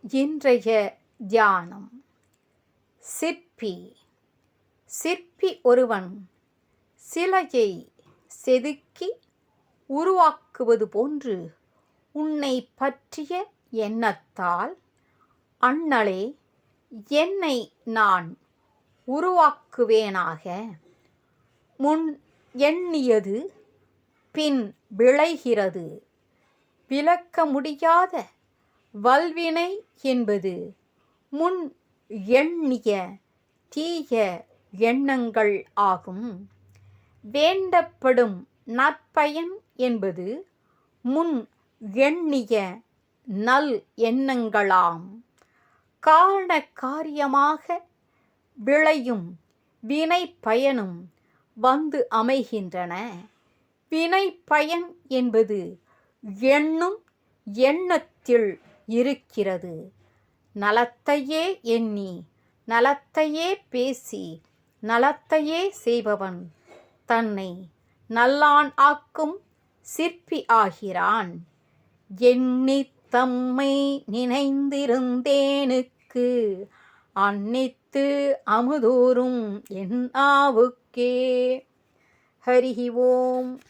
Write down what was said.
இன்றைய தியானம். சிற்பி. சிற்பி ஒருவன் சிலையை செதுக்கி உருவாக்குவது போன்று உன்னை பற்றிய எண்ணத்தால், அண்ணலே, என்னை நான் உருவாக்குவேனாக. முன் எண்ணியது பின் விளைகிறது. விளக்க முடியாத வல்வினை என்பது முன் எண்ணிய தீய எண்ணங்கள் ஆகும். வேண்டப்படும் நற்பயன் என்பது முன் எண்ணிய நல் எண்ணங்களாம். காரண காரியமாக விளையும் வினை பயனும் வந்து அமைகின்றன. வினை பயன் என்பது எண்ணும் எண்ணத்தில் இருக்கிறது. நலத்தையே எண்ணி நலத்தையே பேசி நலத்தையே செய்பவன் தன்னை நல்லான் ஆக்கும் சிற்பி ஆகிறான். எண்ணித் தம்மை நினைந்திருந்தேனுக்கு அன்னித்து அமுதூறும் என் நாவுக்கே. ஹரி ஓம்.